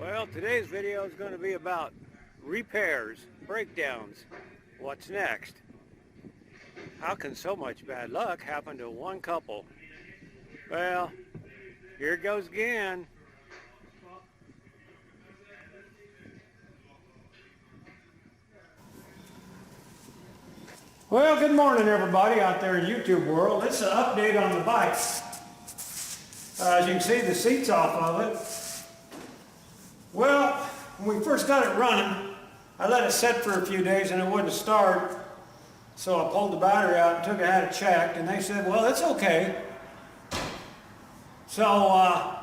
Well, today's video is going to be about repairs, breakdowns. What's next? How can so much bad luck happen to one couple? Well, here it goes again. Well, good morning everybody out there in YouTube world. This is an update on the bike. As you can see, the seat's off of it. Well, when we first got it running, I let it sit for a few days and it wouldn't start. So I pulled the battery out and took it, had it checked, and they said, well, it's okay. So I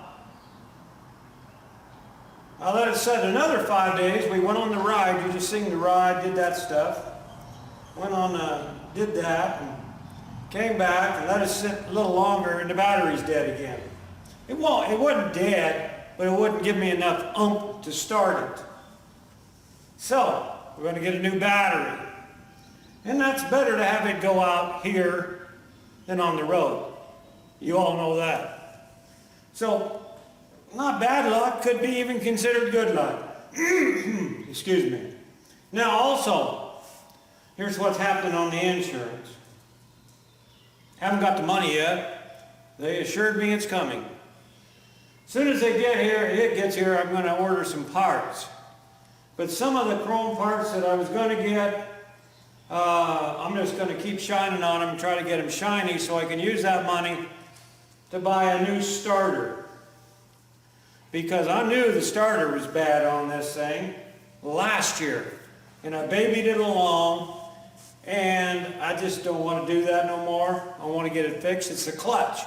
let it sit another 5 days. We went on the ride. You just seen the ride, did that stuff. Went on, did that, and came back and let it sit a little longer, and the battery's dead again. It wasn't dead, but it wouldn't give me enough oomph to start it. So we're going to get a new battery. And that's better to have it go out here than on the road. You all know that. So, not bad luck, could be even considered good luck. Excuse me. Now also, here's what's happening on the insurance. Haven't got the money yet. They assured me it's coming. As soon as they get here, it gets here, I'm going to order some parts. But some of the chrome parts that I was going to get, I'm just going to keep shining on them, try to get them shiny so I can use that money to buy a new starter. Because I knew the starter was bad on this thing last year. And I babied it along, and I just don't want to do that no more. I want to get it fixed. It's the clutch.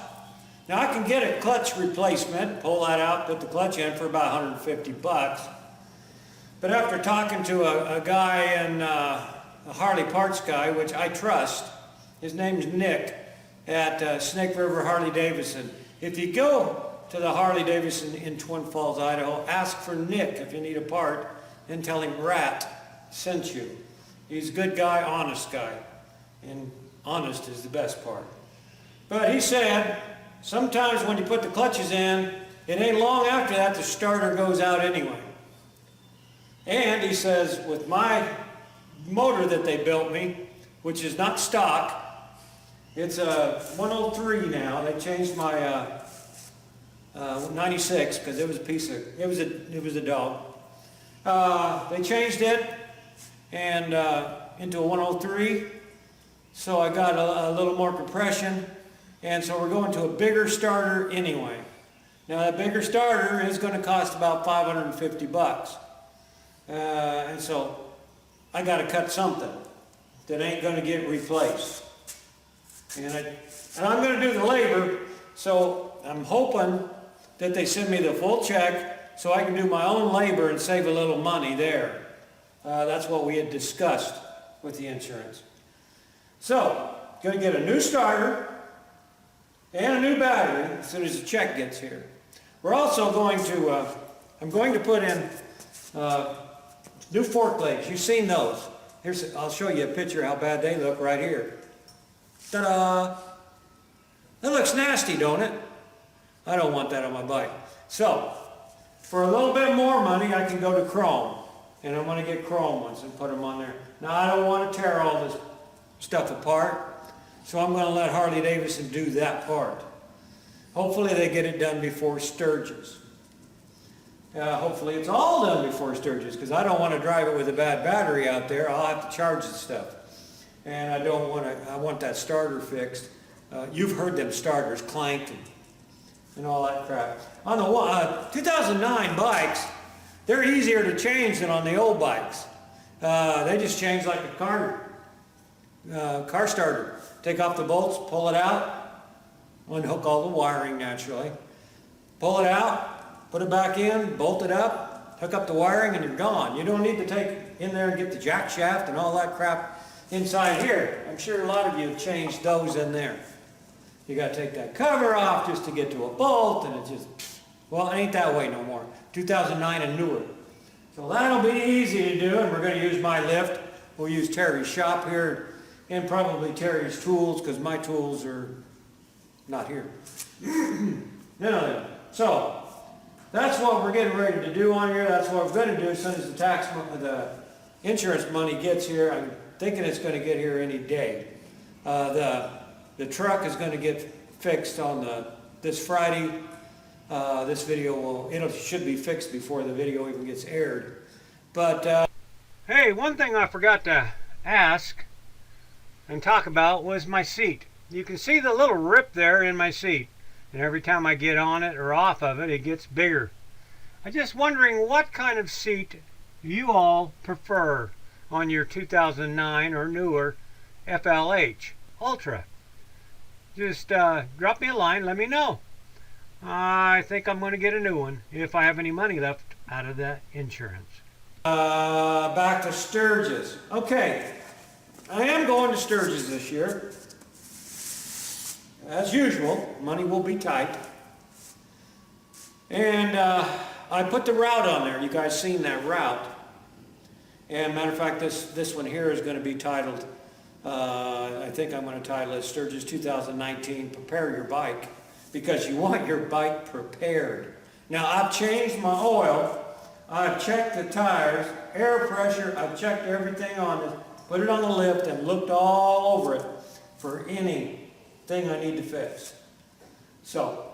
Now I can get a clutch replacement, pull that out, put the clutch in for about 150 bucks. But after talking to a guy in a Harley parts guy, which I trust, his name's Nick at Snake River Harley-Davidson. If you go to the Harley-Davidson in Twin Falls, Idaho, ask for Nick if you need a part, and tell him Rat sent you. He's a good guy, honest guy, and honest is the best part. But he said, sometimes when you put the clutches in, it ain't long after that the starter goes out anyway. And he says, with my motor that they built me, which is not stock, it's a 103 now. They changed my 96 because it was it was a dog. They changed it and into a 103, so I got a little more compression, and so we're going to a bigger starter anyway. Now that bigger starter is going to cost about 550 bucks, and so I got to cut something that ain't going to get replaced, and I'm going to do the labor. So I'm hoping that they send me the full check so I can do my own labor and save a little money there. That's what we had discussed with the insurance. So, going to get a new starter and a new battery as soon as the check gets here. We're also going to, I'm going to put in new fork legs. You've seen those. I'll show you a picture how bad they look right here. Ta-da! That looks nasty, don't it? I don't want that on my bike. So, for a little bit more money, I can go to chrome. And I'm going to get chrome ones and put them on there. Now, I don't want to tear all this stuff apart, so I'm going to let Harley-Davidson do that part. Hopefully they get it done before Sturgis. Hopefully it's all done before Sturgis, because I don't want to drive it with a bad battery out there. I'll have to charge the stuff. And I don't want to, I want that starter fixed. You've heard them starters clanking and all that crap. On the 2009 bikes, they're easier to change than on the old bikes. They just change like a car starter. Take off the bolts, pull it out, unhook all the wiring naturally, pull it out, put it back in, bolt it up, hook up the wiring, and you're gone. You don't need to take in there and get the jack shaft and all that crap inside here. I'm sure a lot of you have changed those in there. You got to take that cover off just to get to a bolt, and it just, well, it ain't that way no more. 2009 and newer. So that'll be easy to do, and we're going to use my lift. We'll use Terry's shop here, and probably Terry's tools, because my tools are not here. No. So, that's what we're getting ready to do on here. That's what we're going to do as soon as the insurance money gets here. I'm thinking it's going to get here any day. The truck is going to get fixed on this Friday. This video should be fixed before the video even gets aired. But hey, one thing I forgot to ask and talk about was my seat. You can see the little rip there in my seat, and every time I get on it or off of it, it gets bigger. I'm just wondering what kind of seat you all prefer on your 2009 or newer FLH Ultra. Just drop me a line, let me know. I think I'm going to get a new one if I have any money left out of the insurance. Back to Sturgis. Okay, I am going to Sturgis this year. As usual, money will be tight. And I put the route on there. You guys seen that route. And matter of fact, this one here is going to be titled, I think I'm going to title it Sturgis 2019, Prepare Your Bike, because you want your bike prepared. Now, I've changed my oil. I've checked the tires, air pressure. I've checked everything on it, put it on the lift, and looked all over it for anything I need to fix. So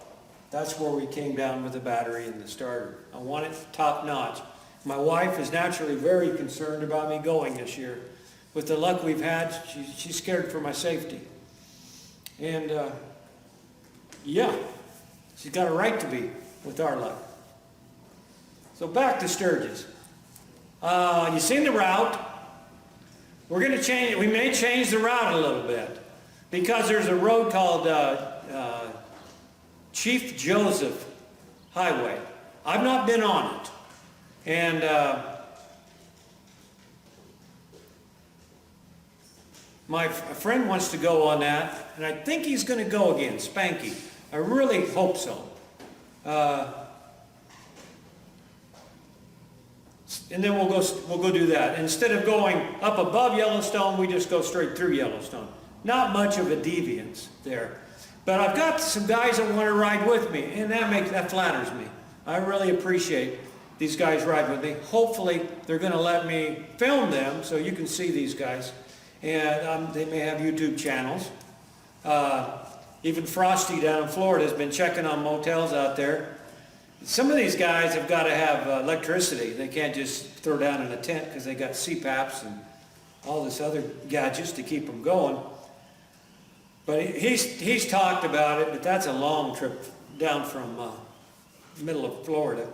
that's where we came down with the battery and the starter. I want it top notch. My wife is naturally very concerned about me going this year. With the luck we've had, she's scared for my safety. And yeah, she's got a right to be with our luck. So back to Sturgis. You seen the route. We're going to change it. We may change the route a little bit because there's a road called Chief Joseph Highway. I've not been on it. And my friend wants to go on that, and I think he's going to go again, Spanky. I really hope so. And then we'll go do that. Instead of going up above Yellowstone, we just go straight through Yellowstone. Not much of a deviance there. But I've got some guys that want to ride with me, and that flatters me. I really appreciate these guys riding with me. Hopefully, they're going to let me film them so you can see these guys. And they may have YouTube channels. Even Frosty down in Florida has been checking on motels out there. Some of these guys have got to have electricity. They can't just throw down in a tent because they got CPAPs and all this other gadgets to keep them going. But he's talked about it, but that's a long trip down from middle of Florida.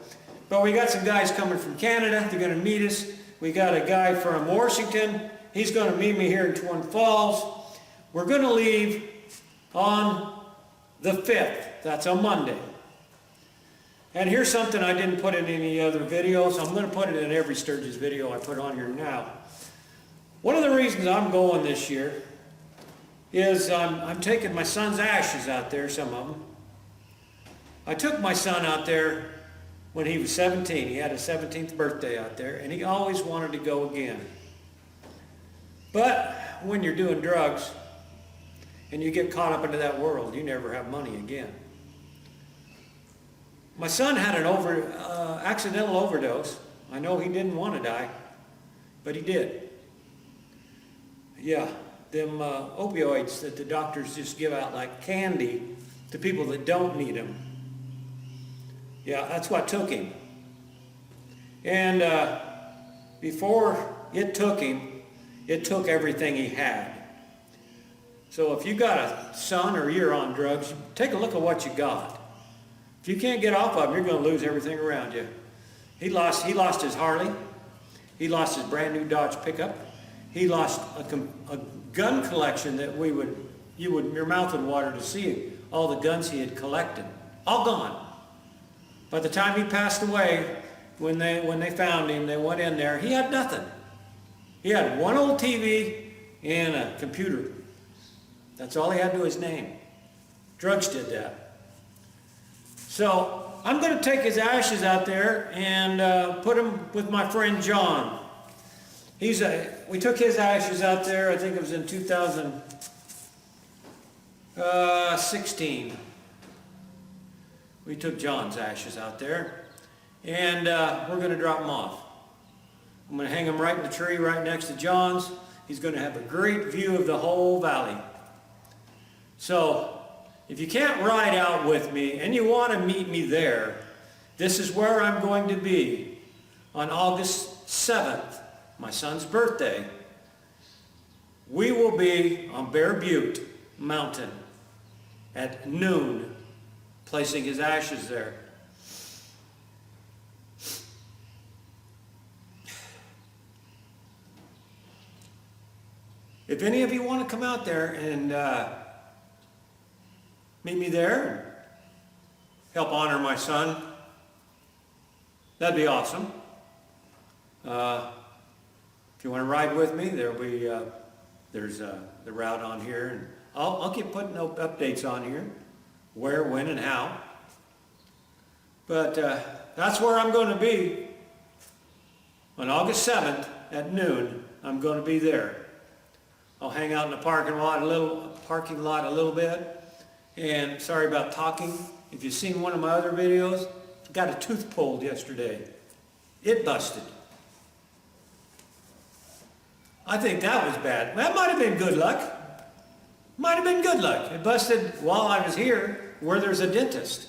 But we got some guys coming from Canada. They're going to meet us. We got a guy from Washington. He's going to meet me here in Twin Falls. We're going to leave on the 5th. That's a Monday. And here's something I didn't put in any other videos. I'm going to put it in every Sturgis video I put on here now. One of the reasons I'm going this year is I'm taking my son's ashes out there, some of them. I took my son out there when he was 17. He had his 17th birthday out there, and he always wanted to go again. But when you're doing drugs and you get caught up into that world, you never have money again. My son had an accidental overdose. I know he didn't want to die, but he did. Yeah, them opioids that the doctors just give out like candy to people that don't need them. Yeah, that's what took him. And before it took him, it took everything he had. So if you got a son or you're on drugs, take a look at what you got. If you can't get off of them, you're going to lose everything around you. He lost his Harley. He lost his brand new Dodge pickup. He lost a gun collection that your mouth would water to see all the guns he had collected. All gone. By the time he passed away, when they found him, they went in there, he had nothing. He had one old TV and a computer. That's all he had to his name. Drugs did that. So I'm going to take his ashes out there and put them with my friend John. We took his ashes out there, I think it was in 2016. We took John's ashes out there. and we're going to drop him off. I'm going to hang him right in the tree right next to John's. He's going to have a great view of the whole valley. So, if you can't ride out with me and you want to meet me there, this is where I'm going to be on August 7th, my son's birthday. We will be on Bear Butte Mountain at noon, placing his ashes there. If any of you want to come out there and meet me there and help honor my son, that'd be awesome. If you want to ride with me, there'll be there's the route on here, and I'll keep putting updates on here, where, when, and how. But that's where I'm going to be on August 7th at noon. I'm going to be there. I'll hang out in the parking lot a little bit. And sorry about talking. If you've seen one of my other videos, I got a tooth pulled yesterday. It busted. I think that was bad. That might have been good luck. Might have been good luck. It busted while I was here where there's a dentist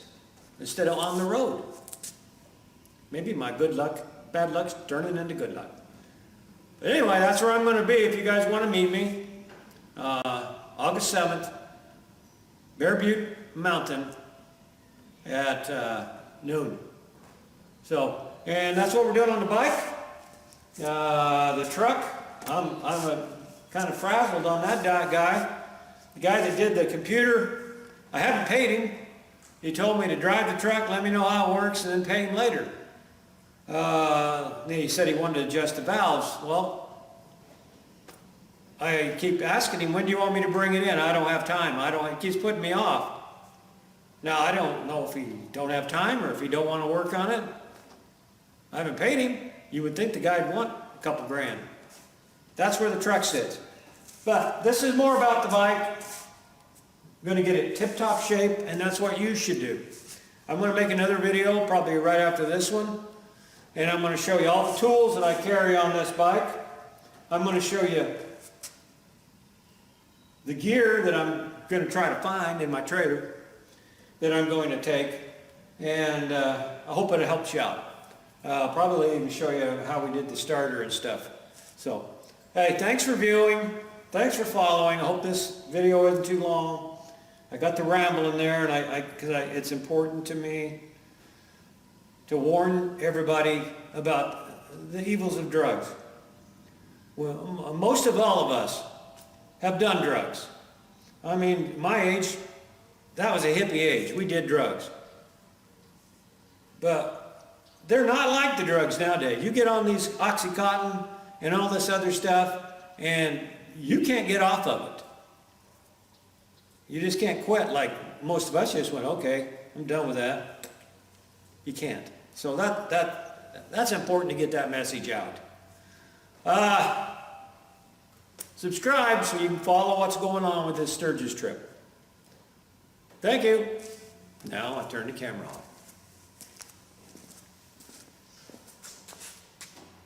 instead of on the road. Maybe my bad luck's turning into good luck. But anyway, that's where I'm going to be if you guys want to meet me. August 7th, Bear Butte Mountain at noon. So, and that's what we're doing on the bike. The truck, I'm kind of frazzled on that guy. The guy that did the computer, I haven't paid him. He told me to drive the truck, let me know how it works, and then pay him later. Then he said he wanted to adjust the valves. Well, I keep asking him, when do you want me to bring it in? I don't have time. He keeps putting me off. Now, I don't know if he don't have time or if he don't want to work on it. I haven't paid him. You would think the guy'd want a couple grand. That's where the truck sits. But this is more about the bike. I'm going to get it tip-top shape, and that's what you should do. I'm going to make another video probably right after this one. And I'm going to show you all the tools that I carry on this bike. I'm going to show you the gear that I'm going to try to find in my trailer that I'm going to take. And I hope it helps you out. I'll probably even show you how we did the starter and stuff. So, hey, thanks for viewing. Thanks for following. I hope this video isn't too long. I got the ramble in there, and because it's important to me to warn everybody about the evils of drugs. Well, most of all of us have done drugs. I mean, my age, that was a hippie age. We did drugs. But they're not like the drugs nowadays. You get on these Oxycontin and all this other stuff, and you can't get off of it. You just can't quit like most of us just went, okay, I'm done with that. You can't. So that's important to get that message out. Subscribe so you can follow what's going on with this Sturgis trip. Thank you. Now I turn the camera off.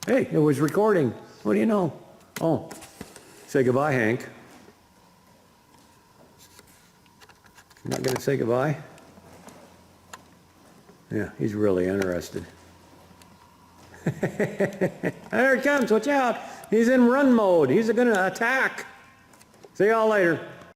Hey, it was recording. What do you know? Oh, say goodbye, Hank. You're not going to say goodbye? Yeah, he's really interested. There he comes, watch out. He's in run mode. He's going to attack. See y'all later.